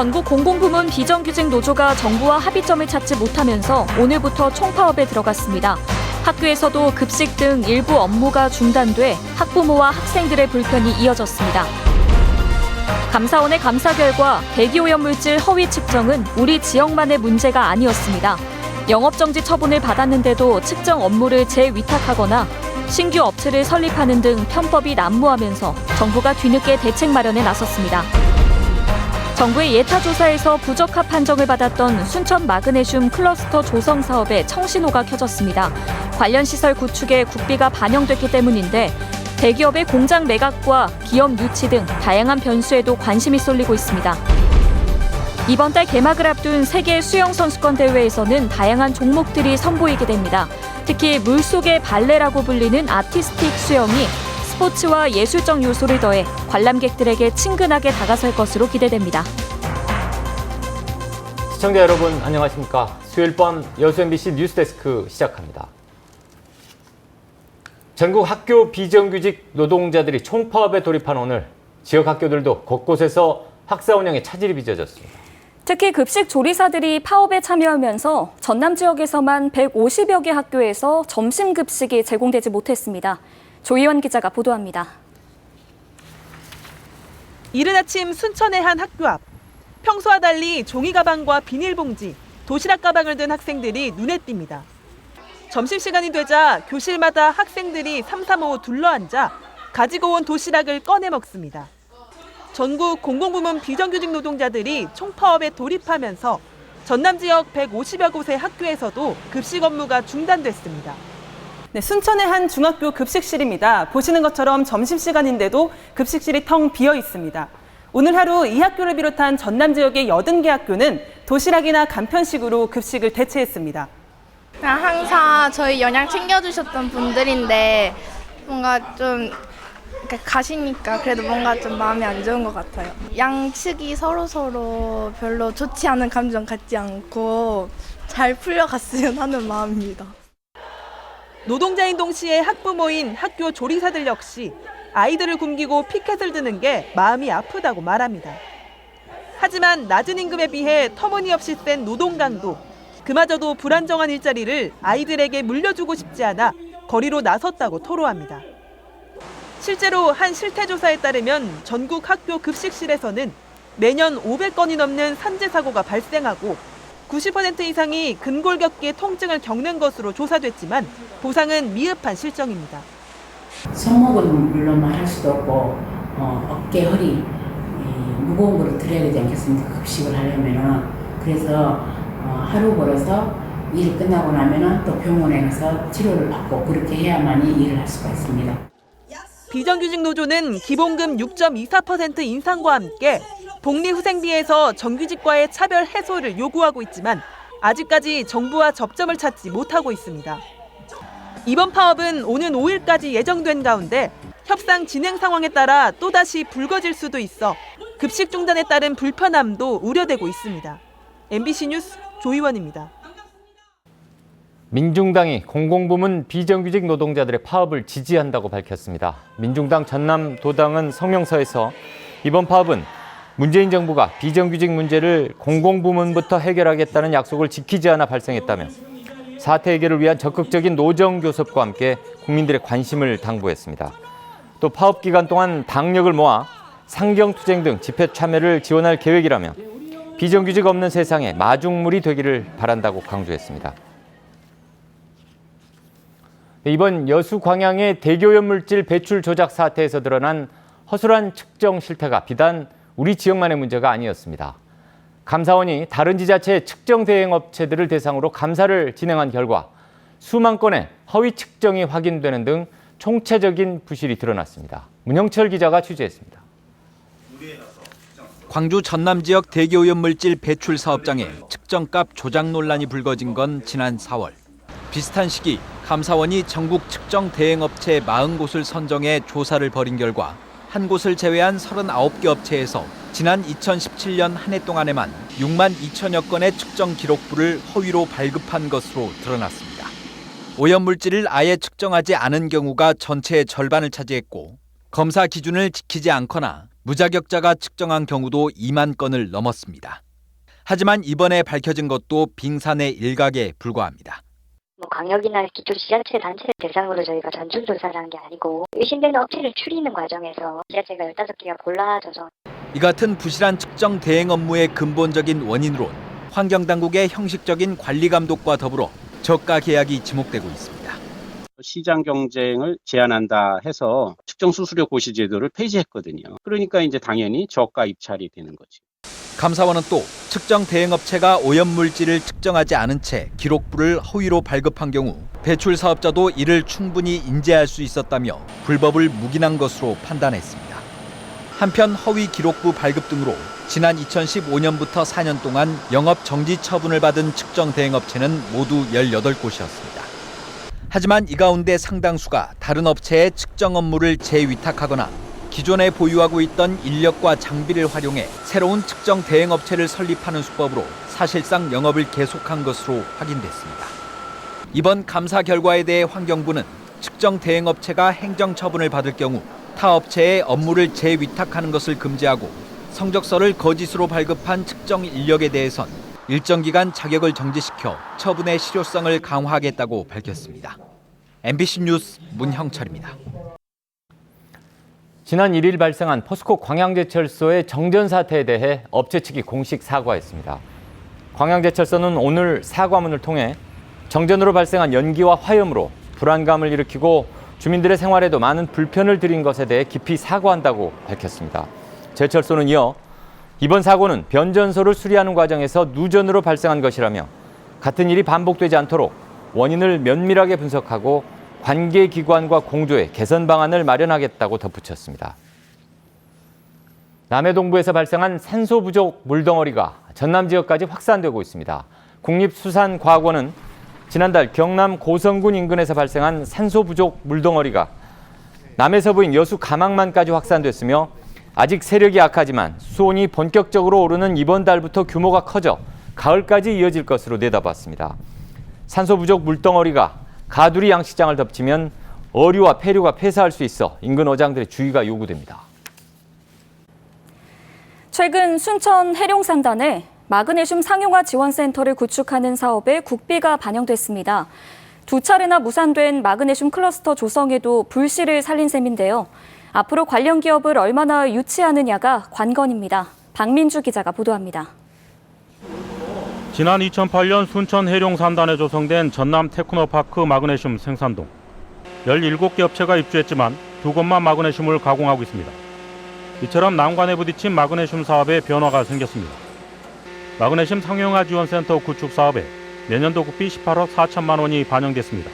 전국 공공부문 비정규직 노조가 정부와 합의점을 찾지 못하면서 오늘부터 총파업에 들어갔습니다. 학교에서도 급식 등 일부 업무가 중단돼 학부모와 학생들의 불편이 이어졌습니다. 감사원의 감사 결과 대기오염물질 허위 측정은 우리 지역만의 문제가 아니었습니다. 영업정지 처분을 받았는데도 측정 업무를 재위탁하거나 신규 업체를 설립하는 등 편법이 난무하면서 정부가 뒤늦게 대책 마련에 나섰습니다. 정부의 예타조사에서 부적합 판정을 받았던 순천 마그네슘 클러스터 조성 사업에 청신호가 켜졌습니다. 관련 시설 구축에 국비가 반영됐기 때문인데 대기업의 공장 매각과 기업 유치 등 다양한 변수에도 관심이 쏠리고 있습니다. 이번 달 개막을 앞둔 세계 수영선수권 대회에서는 다양한 종목들이 선보이게 됩니다. 특히 물속의 발레라고 불리는 아티스틱 수영이 스포츠와 예술적 요소를 더해 관람객들에게 친근하게 다가설 것으로 기대됩니다. 시청자 여러분 안녕하십니까? 수요일 밤 여수 MBC 뉴스데스크 시작합니다. 전국 학교 비정규직 노동자들이 총파업에 돌입한 오늘 지역 학교들도 곳곳에서 학사 운영에 차질이 빚어졌습니다. 특히 급식 조리사들이 파업에 참여하면서 전남 지역에서만 150여 개 학교에서 점심 급식이 제공되지 못했습니다. 조희원 기자가 보도합니다. 이른 아침 순천의 한 학교 앞. 평소와 달리 종이 가방과 비닐봉지, 도시락 가방을 든 학생들이 눈에 띕니다. 점심시간이 되자 교실마다 학생들이 삼삼오오 둘러앉아 가지고 온 도시락을 꺼내 먹습니다. 전국 공공부문 비정규직 노동자들이 총파업에 돌입하면서 전남 지역 150여 곳의 학교에서도 급식 업무가 중단됐습니다. 네, 순천의 한 중학교 급식실입니다. 보시는 것처럼 점심시간인데도 급식실이 텅 비어 있습니다. 오늘 하루 이 학교를 비롯한 전남 지역의 80개 학교는 도시락이나 간편식으로 급식을 대체했습니다. 항상 저희 영양 챙겨주셨던 분들인데 뭔가 좀 가시니까 그래도 뭔가 좀 마음이 안 좋은 것 같아요. 양측이 서로 별로 좋지 않은 감정 갖지 않고 잘 풀려갔으면 하는 마음입니다. 노동자인 동시에 학부모인 학교 조리사들 역시 아이들을 굶기고 피켓을 드는 게 마음이 아프다고 말합니다. 하지만 낮은 임금에 비해 터무니없이 센 노동 강도, 그마저도 불안정한 일자리를 아이들에게 물려주고 싶지 않아 거리로 나섰다고 토로합니다. 실제로 한 실태조사에 따르면 전국 학교 급식실에서는 매년 500건이 넘는 산재 사고가 발생하고 90% 이상이 근골격계 통증을 겪는 것으로 조사됐지만 보상은 미흡한 실정입니다. 손목은 물론 말할 수도 없고 어깨, 허리 무거운 거를 들어야 되지 않겠습니까? 급식을 하려면은. 그래서 하루 벌어서 일 끝나고 나면은 또 병원에 가서 치료를 받고 그렇게 해야만이 일을 할 수가 있습니다. 비정규직 노조는 기본금 6.24% 인상과 함께 복리후생비에서 정규직과의 차별 해소를 요구하고 있지만 아직까지 정부와 접점을 찾지 못하고 있습니다. 이번 파업은 오는 5일까지 예정된 가운데 협상 진행 상황에 따라 또다시 불거질 수도 있어 급식 중단에 따른 불편함도 우려되고 있습니다. MBC 뉴스 조희원입니다. 민중당이 공공부문 비정규직 노동자들의 파업을 지지한다고 밝혔습니다. 민중당 전남도당은 성명서에서 이번 파업은 문재인 정부가 비정규직 문제를 공공부문부터 해결하겠다는 약속을 지키지 않아 발생했다며 사태 해결을 위한 적극적인 노정교섭과 함께 국민들의 관심을 당부했습니다. 또 파업 기간 동안 당력을 모아 상경투쟁 등 집회 참여를 지원할 계획이라며 비정규직 없는 세상에 마중물이 되기를 바란다고 강조했습니다. 이번 여수 광양의 대기오염물질 배출 조작 사태에서 드러난 허술한 측정 실태가 비단 우리 지역만의 문제가 아니었습니다. 감사원이 다른 지자체의 측정 대행 업체들을 대상으로 감사를 진행한 결과 수만 건의 허위 측정이 확인되는 등 총체적인 부실이 드러났습니다. 문영철 기자가 취재했습니다. 광주 전남 지역 대기오염물질 배출 사업장에 측정값 조작 논란이 불거진 건 지난 4월. 비슷한 시기 감사원이 전국 측정 대행업체 40곳을 선정해 조사를 벌인 결과 한 곳을 제외한 39개 업체에서 지난 2017년 한 해 동안에만 6만 2천여 건의 측정 기록부를 허위로 발급한 것으로 드러났습니다. 오염물질을 아예 측정하지 않은 경우가 전체의 절반을 차지했고 검사 기준을 지키지 않거나 무자격자가 측정한 경우도 2만 건을 넘었습니다. 하지만 이번에 밝혀진 것도 빙산의 일각에 불과합니다. 광역이나 기초지자체 단체를 대상으로 저희가 전출조사를 한 게 아니고 의심되는 업체를 추리는 과정에서 지자체가 15개가 골라져서 이 같은 부실한 측정 대행 업무의 근본적인 원인으로 환경당국의 형식적인 관리 감독과 더불어 저가 계약이 지목되고 있습니다. 시장 경쟁을 제한한다 해서 측정 수수료 고시 제도를 폐지했거든요. 그러니까 이제 당연히 저가 입찰이 되는 거죠. 감사원은 또 측정 대행업체가 오염물질을 측정하지 않은 채 기록부를 허위로 발급한 경우 배출 사업자도 이를 충분히 인지할 수 있었다며 불법을 묵인한 것으로 판단했습니다. 한편 허위 기록부 발급 등으로 지난 2015년부터 4년 동안 영업 정지 처분을 받은 측정 대행업체는 모두 18곳이었습니다. 하지만 이 가운데 상당수가 다른 업체에 측정 업무를 재위탁하거나 기존에 보유하고 있던 인력과 장비를 활용해 새로운 측정 대행업체를 설립하는 수법으로 사실상 영업을 계속한 것으로 확인됐습니다. 이번 감사 결과에 대해 환경부는 측정 대행업체가 행정처분을 받을 경우 타 업체에 업무를 재위탁하는 것을 금지하고 성적서를 거짓으로 발급한 측정 인력에 대해선 일정 기간 자격을 정지시켜 처분의 실효성을 강화하겠다고 밝혔습니다. MBC 뉴스 문형철입니다. 지난 1일 발생한 포스코 광양제철소의 정전 사태에 대해 업체 측이 공식 사과했습니다. 광양제철소는 오늘 사과문을 통해 정전으로 발생한 연기와 화염으로 불안감을 일으키고 주민들의 생활에도 많은 불편을 드린 것에 대해 깊이 사과한다고 밝혔습니다. 제철소는 이어 이번 사고는 변전소를 수리하는 과정에서 누전으로 발생한 것이라며 같은 일이 반복되지 않도록 원인을 면밀하게 분석하고 관계기관과 공조해 개선 방안을 마련하겠다고 덧붙였습니다. 남해동부에서 발생한 산소 부족 물덩어리가 전남 지역까지 확산되고 있습니다. 국립수산과학원은 지난달 경남 고성군 인근에서 발생한 산소 부족 물덩어리가 남해서부인 여수 가망만까지 확산됐으며 아직 세력이 약하지만 수온이 본격적으로 오르는 이번 달부터 규모가 커져 가을까지 이어질 것으로 내다봤습니다. 산소 부족 물덩어리가 가두리 양식장을 덮치면 어류와 폐류가 폐사할 수 있어 인근 어장들의 주의가 요구됩니다. 최근 순천 해룡산단에 마그네슘 상용화 지원센터를 구축하는 사업에 국비가 반영됐습니다. 2차례나 무산된 마그네슘 클러스터 조성에도 불씨를 살린 셈인데요. 앞으로 관련 기업을 얼마나 유치하느냐가 관건입니다. 박민주 기자가 보도합니다. 지난 2008년 순천 해룡산단에 조성된 전남 테크노파크 마그네슘 생산동. 17개 업체가 입주했지만 2곳만 마그네슘을 가공하고 있습니다. 이처럼 난관에 부딪힌 마그네슘 사업에 변화가 생겼습니다. 마그네슘 상용화 지원센터 구축 사업에 내년도 국비 18억 4천만 원이 반영됐습니다.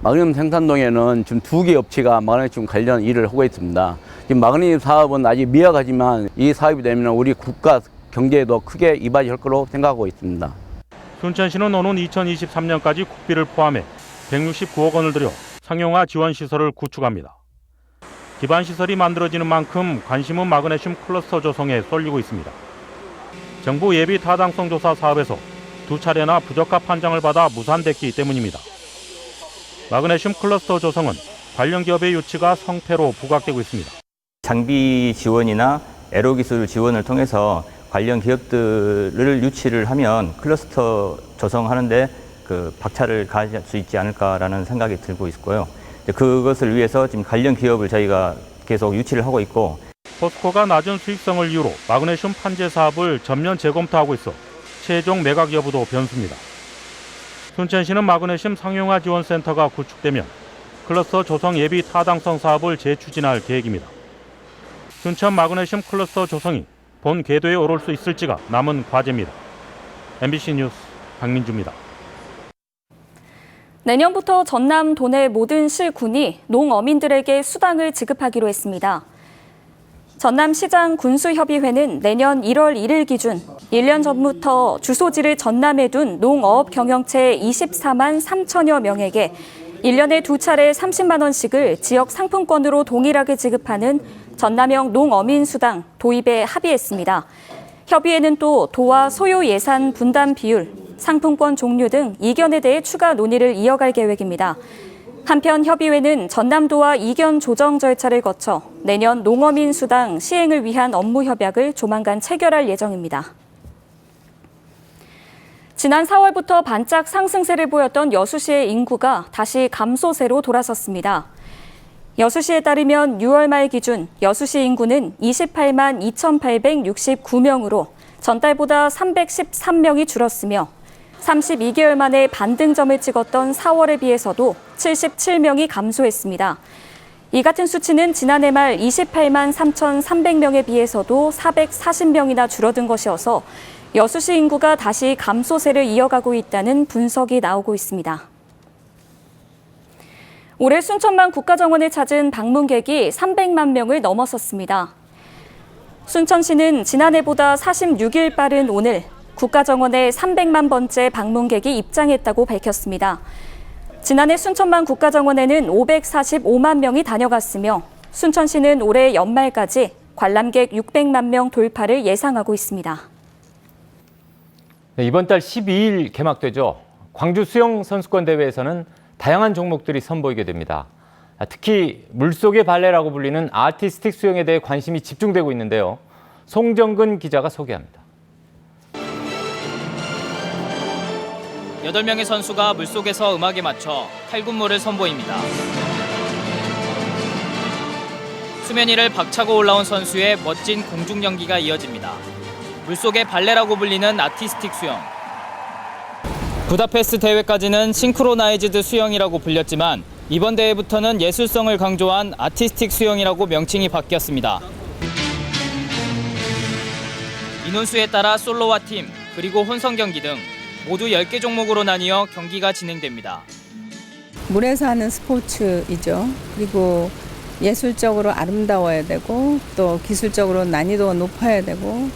마그네슘 생산동에는 지금 2개 업체가 마그네슘 관련 일을 하고 있습니다. 지금 마그네슘 사업은 아직 미약하지만 이 사업이 되면 우리 국가 경제에도 크게 이바지할 거로 생각하고 있습니다. 순천시는 오는 2023년까지 국비를 포함해 169억 원을 들여 상용화 지원 시설을 구축합니다. 기반 시설이 만들어지는 만큼 관심은 마그네슘 클러스터 조성에 쏠리고 있습니다. 정부 예비 타당성 조사 사업에서 2차례나 부적합 판정을 받아 무산됐기 때문입니다. 마그네슘 클러스터 조성은 관련 기업의 유치가 성패로 부각되고 있습니다. 장비 지원이나 에로 기술 지원을 통해서 관련 기업들을 유치를 하면 클러스터 조성하는데 박차를 가할 수 있지 않을까라는 생각이 들고 있고요. 그것을 위해서 지금 관련 기업을 저희가 계속 유치를 하고 있고, 포스코가 낮은 수익성을 이유로 마그네슘 판재 사업을 전면 재검토하고 있어 최종 매각 여부도 변수입니다. 순천시는 마그네슘 상용화 지원센터가 구축되면 클러스터 조성 예비 타당성 사업을 재추진할 계획입니다. 순천 마그네슘 클러스터 조성이 본 궤도에 오를 수 있을지가 남은 과제입니다. MBC 뉴스 박민주입니다. 내년부터 전남 도내 모든 시군이 농어민들에게 수당을 지급하기로 했습니다. 전남시장 군수협의회는 내년 1월 1일 기준 1년 전부터 주소지를 전남에 둔 농어업 경영체 24만 3천여 명에게 1년에 2차례 30만 원씩을 지역 상품권으로 동일하게 지급하는 전남형 농어민 수당 도입에 합의했습니다. 협의회는 또 도와 소요 예산 분담 비율, 상품권 종류 등 이견에 대해 추가 논의를 이어갈 계획입니다. 한편 협의회는 전남도와 이견 조정 절차를 거쳐 내년 농어민 수당 시행을 위한 업무 협약을 조만간 체결할 예정입니다. 지난 4월부터 반짝 상승세를 보였던 여수시의 인구가 다시 감소세로 돌아섰습니다. 여수시에 따르면 6월 말 기준 여수시 인구는 28만 2,869명으로 전달보다 313명이 줄었으며 32개월 만에 반등점을 찍었던 4월에 비해서도 77명이 감소했습니다. 이 같은 수치는 지난해 말 28만 3,300명에 비해서도 440명이나 줄어든 것이어서 여수시 인구가 다시 감소세를 이어가고 있다는 분석이 나오고 있습니다. 올해 순천만 국가정원을 찾은 방문객이 300만 명을 넘어섰습니다. 순천시는 지난해보다 46일 빠른 오늘 국가정원에 300만 번째 방문객이 입장했다고 밝혔습니다. 지난해 순천만 국가정원에는 545만 명이 다녀갔으며 순천시는 올해 연말까지 관람객 600만 명 돌파를 예상하고 있습니다. 네, 이번 달 12일 개막되죠. 광주 수영 선수권 대회에서는 다양한 종목들이 선보이게 됩니다. 특히 물속의 발레라고 불리는 아티스틱 수영에 대해 관심이 집중되고 있는데요. 송정근 기자가 소개합니다. 8명의 선수가 물속에서 음악에 맞춰 탈군무를 선보입니다. 수면 위를 박차고 올라온 선수의 멋진 공중 연기가 이어집니다. 물속의 발레라고 불리는 아티스틱 수영. 부다페스트 대회까지는 싱크로나이즈드 수영이라고 불렸지만 이번 대회부터는 예술성을 강조한 아티스틱 수영이라고 명칭이 바뀌었습니다. 인원수에 따라 솔로와 팀, 그리고 혼성 경기 등 모두 10개 종목으로 나뉘어 경기가 진행됩니다. 물에서 하는 스포츠이죠. 그리고 예술적으로 아름다워야 되고 또 기술적으로 난이도가 높아야 되고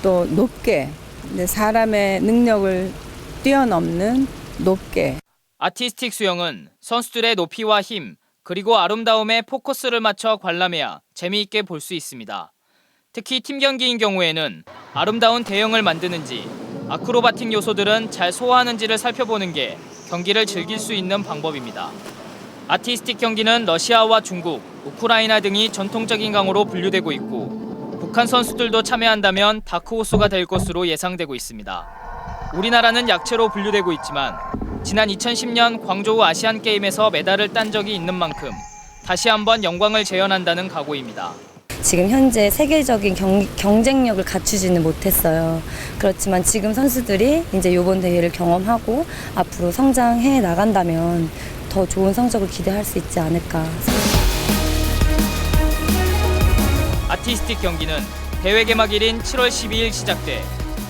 또 높게 사람의 능력을 뛰어넘는 높게. 아티스틱 수영은 선수들의 높이와 힘, 그리고 아름다움에 포커스를 맞춰 관람해야 재미있게 볼 수 있습니다. 특히 팀 경기인 경우에는 아름다운 대형을 만드는지 아크로바틱 요소들은 잘 소화하는지를 살펴보는 게 경기를 즐길 수 있는 방법입니다. 아티스틱 경기는 러시아와 중국, 우크라이나 등이 전통적인 강으로 분류되고 있고 북한 선수들도 참여한다면 다크호스가 될 것으로 예상되고 있습니다. 우리나라는 약체로 분류되고 있지만 지난 2010년 광저우 아시안게임에서 메달을 딴 적이 있는 만큼 다시 한번 영광을 재현한다는 각오입니다. 지금 현재 세계적인 경쟁력을 갖추지는 못했어요. 그렇지만 지금 선수들이 이제 이번 대회를 경험하고 앞으로 성장해 나간다면 더 좋은 성적을 기대할 수 있지 않을까. 아티스틱 경기는 대회 개막일인 7월 12일 시작돼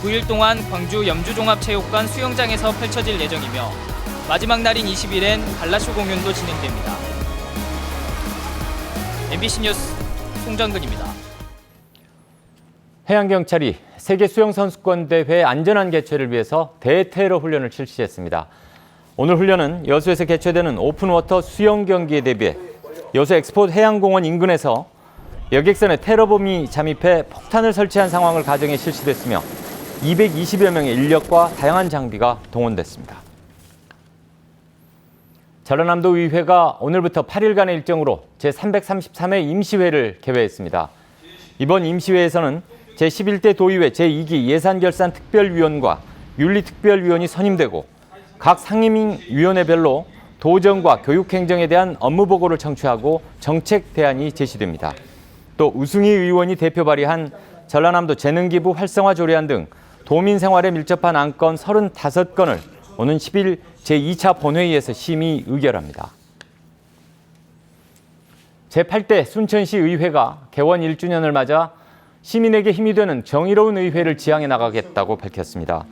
9일 동안 광주 염주종합체육관 수영장에서 펼쳐질 예정이며 마지막 날인 20일엔 갈라쇼 공연도 진행됩니다. MBC 뉴스 송정근입니다. 해양경찰이 세계수영선수권대회 안전한 개최를 위해서 대테러 훈련을 실시했습니다. 오늘 훈련은 여수에서 개최되는 오픈워터 수영 경기에 대비해 여수 엑스포 해양공원 인근에서 여객선에 테러범이 잠입해 폭탄을 설치한 상황을 가정해 실시됐으며 220여 명의 인력과 다양한 장비가 동원됐습니다. 전라남도 의회가 오늘부터 8일간의 일정으로 제333회 임시회를 개회했습니다. 이번 임시회에서는 제11대 도의회 제2기 예산결산특별위원과 윤리특별위원이 선임되고 각 상임위원회별로 도정과 교육행정에 대한 업무보고를 청취하고 정책 대안이 제시됩니다. 또 우승희 의원이 대표 발의한 전라남도 재능기부 활성화 조례안 등 도민생활에 밀접한 안건 35건을 오는 10일 제2차 본회의에서 심의 의결합니다. 제8대 순천시 의회가 개원 1주년을 맞아 시민에게 힘이 되는 정의로운 의회를 지향해 나가겠다고 밝혔습니다.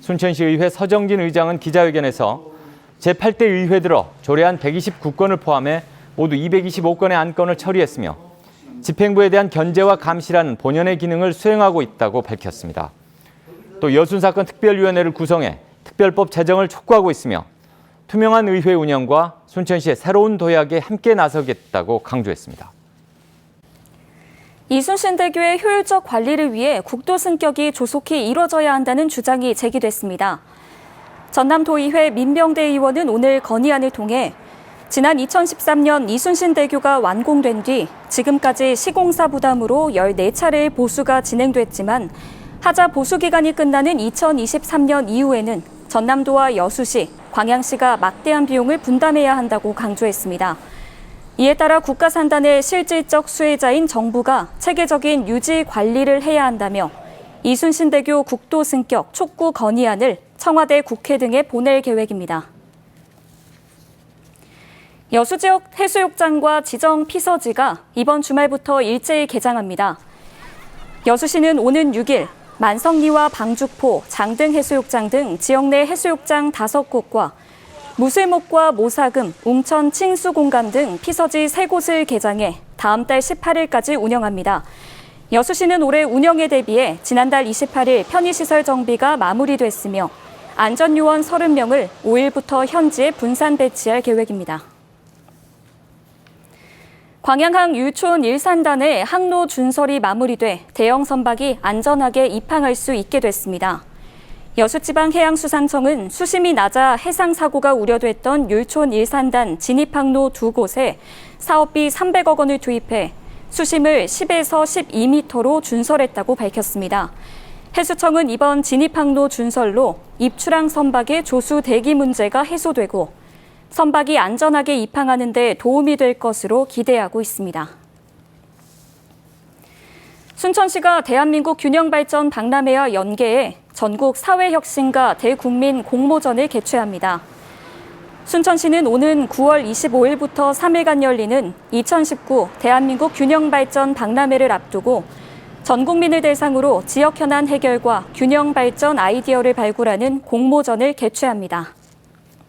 순천시 의회 서정진 의장은 기자회견에서 제8대 의회 들어 조례안 129건을 포함해 모두 225건의 안건을 처리했으며 집행부에 대한 견제와 감시라는 본연의 기능을 수행하고 있다고 밝혔습니다. 또 여순사건 특별위원회를 구성해 특별법 제정을 촉구하고 있으며 투명한 의회 운영과 순천시의 새로운 도약에 함께 나서겠다고 강조했습니다. 이순신대교의 효율적 관리를 위해 국도 승격이 조속히 이뤄져야 한다는 주장이 제기됐습니다. 전남도의회 민병대 의원은 오늘 건의안을 통해 지난 2013년 이순신대교가 완공된 뒤 지금까지 시공사 부담으로 14차례의 보수가 진행됐지만 하자 보수 기간이 끝나는 2023년 이후에는 전남도와 여수시, 광양시가 막대한 비용을 분담해야 한다고 강조했습니다. 이에 따라 국가산단의 실질적 수혜자인 정부가 체계적인 유지 관리를 해야 한다며 이순신대교 국도 승격 촉구 건의안을 청와대, 국회 등에 보낼 계획입니다. 여수 지역 해수욕장과 지정 피서지가 이번 주말부터 일제히 개장합니다. 여수시는 오는 6일 만성리와 방죽포, 장등 해수욕장 등 지역 내 해수욕장 5곳과 무술목과 모사금, 웅천 칭수공감 등 피서지 3곳을 개장해 다음 달 18일까지 운영합니다. 여수시는 올해 운영에 대비해 지난달 28일 편의시설 정비가 마무리됐으며 안전요원 30명을 5일부터 현지에 분산 배치할 계획입니다. 광양항 율촌 일산단의 항로 준설이 마무리돼 대형 선박이 안전하게 입항할 수 있게 됐습니다. 여수지방해양수산청은 수심이 낮아 해상사고가 우려됐던 율촌 일산단 진입항로 2곳에 사업비 300억 원을 투입해 수심을 10에서 12m로 준설했다고 밝혔습니다. 해수청은 이번 진입항로 준설로 입출항 선박의 조수 대기 문제가 해소되고 선박이 안전하게 입항하는 데 도움이 될 것으로 기대하고 있습니다. 순천시가 대한민국 균형발전 박람회와 연계해 전국 사회혁신과 대국민 공모전을 개최합니다. 순천시는 오는 9월 25일부터 3일간 열리는 2019 대한민국 균형발전 박람회를 앞두고 전 국민을 대상으로 지역 현안 해결과 균형발전 아이디어를 발굴하는 공모전을 개최합니다.